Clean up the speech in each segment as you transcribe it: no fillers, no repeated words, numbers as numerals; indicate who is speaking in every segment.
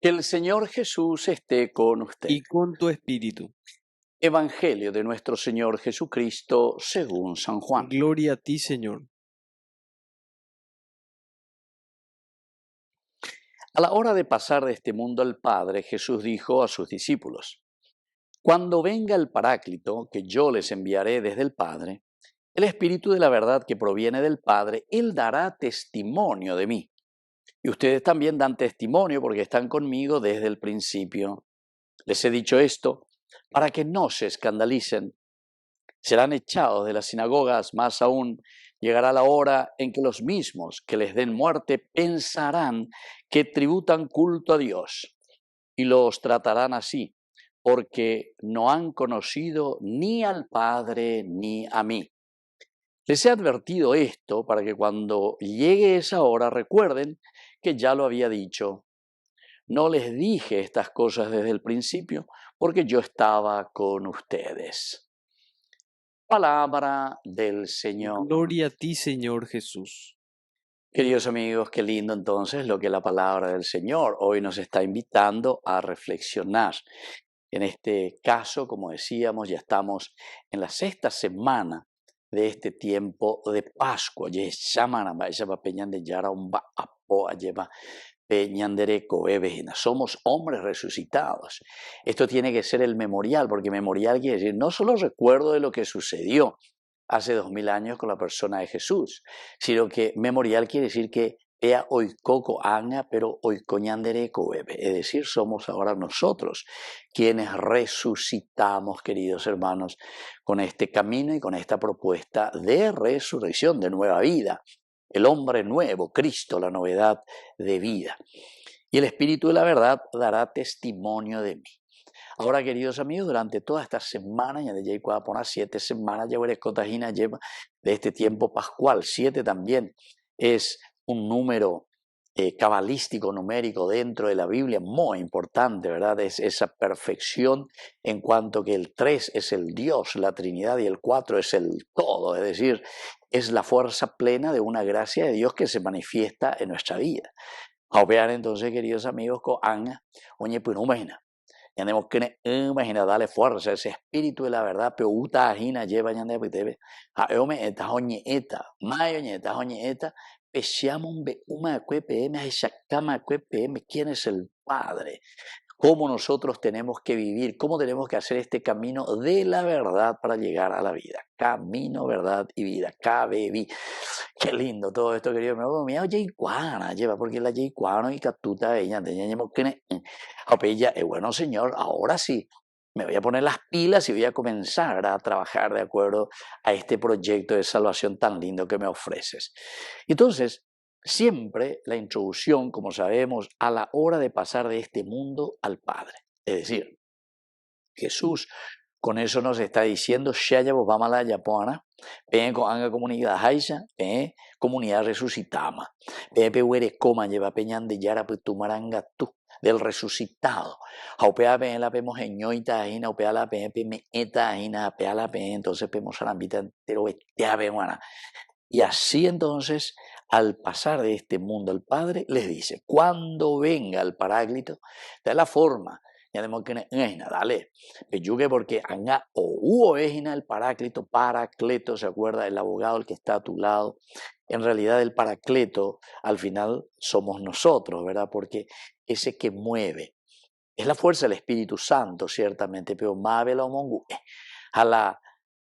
Speaker 1: Que el Señor Jesús esté con usted.
Speaker 2: y con tu espíritu.
Speaker 1: Evangelio de nuestro Señor Jesucristo según San Juan.
Speaker 2: Gloria a ti, Señor.
Speaker 1: A la hora de pasar de este mundo al Padre, Jesús dijo a sus discípulos: Cuando venga el Paráclito, que yo les enviaré desde el Padre, el Espíritu de la verdad que proviene del Padre, Él dará testimonio de mí. Y ustedes también dan testimonio porque están conmigo desde el principio. Les he dicho esto para que no se escandalicen. Serán echados de las sinagogas, más aún llegará la hora en que los mismos que les den muerte pensarán que tributan culto a Dios y los tratarán así, porque no han conocido ni al Padre ni a mí. Les he advertido esto para que cuando llegue esa hora recuerden que ya lo había dicho. No les dije estas cosas desde el principio porque yo estaba con ustedes. Palabra del Señor.
Speaker 2: Gloria a ti, Señor Jesús.
Speaker 1: Queridos amigos, qué lindo entonces lo que la palabra del Señor hoy nos está invitando a reflexionar. En este caso, como decíamos, ya estamos en la sexta semana de este tiempo de Pascua. Somos hombres resucitados. Esto tiene que ser el memorial, porque memorial quiere decir no solo recuerdo de lo que sucedió hace 2000 años con la persona de Jesús, sino que memorial quiere decir que ea oikoko anga, pero oikoñandereko bebe, es decir, somos ahora nosotros quienes resucitamos, queridos hermanos, con este camino y con esta propuesta de resurrección, de nueva vida. El hombre nuevo, Cristo, la novedad de vida. Y el Espíritu de la verdad dará testimonio de mí. Ahora, queridos amigos, durante toda esta semana, ya de Jacob por 7 semanas, lleva de este tiempo pascual. 7 también es un número cabalístico, numérico dentro de la Biblia, muy importante, ¿verdad? Es esa perfección en cuanto que el 3 es el Dios, la Trinidad, y el 4 es el todo, es decir, es la fuerza plena de una gracia de Dios que se manifiesta en nuestra vida. A operar entonces, queridos amigos, con Anga, oye, pues no imagina. Tenemos que imaginar, darle fuerza, ese espíritu de la verdad, pero uta ajina lleva ya de pitebe. A eome eta hoñeta, mayo ñeta hoñeta, pesiamo be uma QPM, a esa cama QPM, ¿quién es el Padre? Cómo nosotros tenemos que vivir, cómo tenemos que hacer este camino de la verdad para llegar a la vida. Camino, verdad y vida. KBV. Qué lindo todo esto, querido. Me hago Jaycuana, lleva, porque la Jaycuana y Catuta, ella, bueno, señor, ahora sí. Me voy a poner las pilas y voy a comenzar a trabajar de acuerdo a este proyecto de salvación tan lindo que me ofreces. Entonces, siempre la introducción, como sabemos, a la hora de pasar de este mundo al Padre. Es decir, Jesús con eso nos está diciendo, ven con anga comunidad haisha, comunidad resucitama, coma lleva peñan de yara putumaranga tú del resucitado. Haupea pen la pemos eñoita ajina, haupea la pen me eta ajina, haupea la pen, entonces pemos a la mitad entero y así entonces, al pasar de este mundo al Padre, les dice, cuando venga el Paráclito, de la forma, ya tenemos que dale, peyuque porque anga o hubo ejina el Paráclito, Paracleto, ¿se acuerda? El abogado, el que está a tu lado. En realidad el Paracleto, al final, somos nosotros, ¿verdad? Porque ese que mueve, es la fuerza del Espíritu Santo, ciertamente, pero Mabelo Mongu,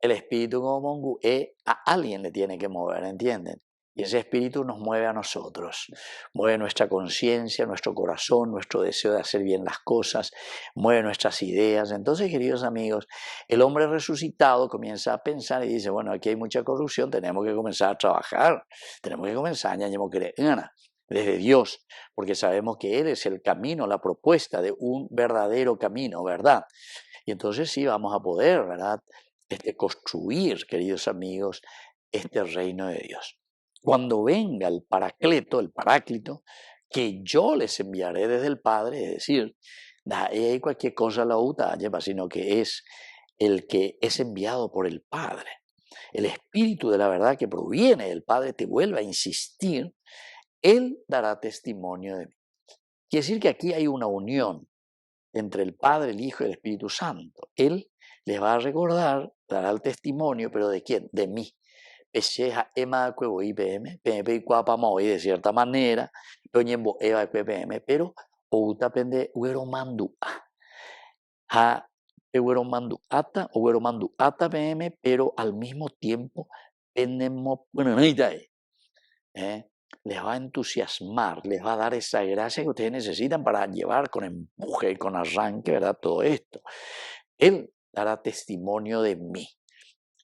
Speaker 1: el Espíritu como Mongu, a alguien le tiene que mover, ¿entienden? Y ese Espíritu nos mueve a nosotros, mueve nuestra conciencia, nuestro corazón, nuestro deseo de hacer bien las cosas, mueve nuestras ideas. Entonces, queridos amigos, el hombre resucitado comienza a pensar y dice, bueno, aquí hay mucha corrupción, tenemos que comenzar a trabajar, tenemos que comenzar a desde Dios, porque sabemos que Él es el camino, la propuesta de un verdadero camino, ¿verdad? Y entonces sí vamos a poder, ¿verdad? Construir, queridos amigos, este reino de Dios. Cuando venga el Paracleto, el Paráclito, que yo les enviaré desde el Padre, es decir, da cualquier cosa la uta lleva, sino que es el que es enviado por el Padre. El Espíritu de la verdad que proviene del Padre te vuelve a insistir, Él dará testimonio de mí. Quiere decir que aquí hay una unión entre el Padre, el Hijo y el Espíritu Santo. Él les va a recordar, dará el testimonio, pero ¿de quién? De mí. De cierta manera, pero outapende mandu ata pm, pero al mismo tiempo les va a entusiasmar, les va a dar esa gracia que ustedes necesitan para llevar con empuje y con arranque, ¿verdad? Todo esto. Él dará testimonio de mí.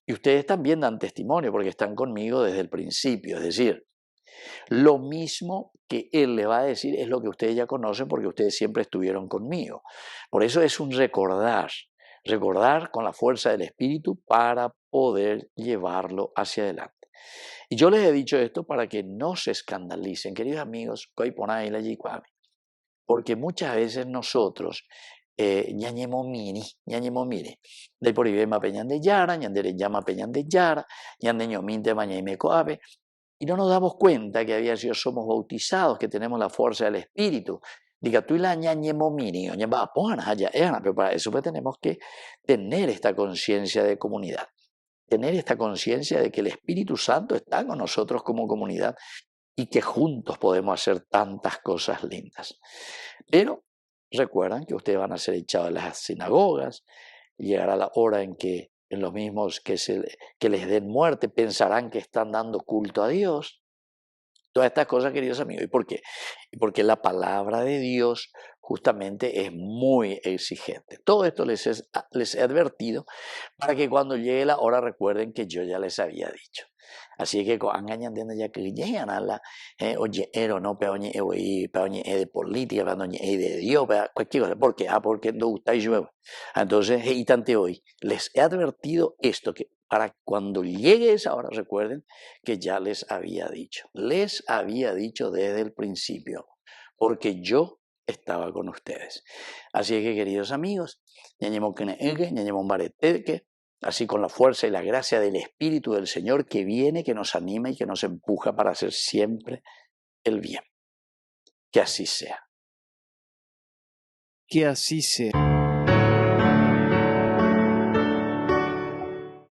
Speaker 1: Y ustedes también dan testimonio porque están conmigo desde el principio. Es decir, lo mismo que Él le va a decir es lo que ustedes ya conocen porque ustedes siempre estuvieron conmigo. Por eso es un recordar con la fuerza del Espíritu para poder llevarlo hacia adelante. Y yo les he dicho esto para que no se escandalicen, queridos amigos, porque muchas veces nosotros ñañemo mire, de por ahí peñan de yara, ñandere llama peñan de yara, ñandeño minte mañaime coabe, y no nos damos cuenta que había sido somos bautizados, que tenemos la fuerza del Espíritu. Diga, tú y la ñañemo mire, pero para eso pues tenemos que tener esta conciencia de comunidad. Tener esta conciencia de que el Espíritu Santo está con nosotros como comunidad y que juntos podemos hacer tantas cosas lindas. Pero recuerdan que ustedes van a ser echados de las sinagogas, llegará la hora en que en los mismos que les den muerte pensarán que están dando culto a Dios. Todas estas cosas, queridos amigos. ¿Y por qué? Porque la palabra de Dios justamente es muy exigente. Todo esto les he advertido para que cuando llegue la hora recuerden que yo ya les había dicho. Así que engañan ya que llegan a la oye, no peoñe de política, peoñe de Dios, cualquier cosa. ¿Por qué? Porque no gusta y llueve. Entonces, y tante hoy, les he advertido esto, que para cuando llegue esa hora recuerden que ya les había dicho desde el principio, porque yo estaba con ustedes. Así que, queridos amigos, así con la fuerza y la gracia del Espíritu del Señor que viene, que nos anima y que nos empuja para hacer siempre el bien. Que así sea.
Speaker 2: Que así sea.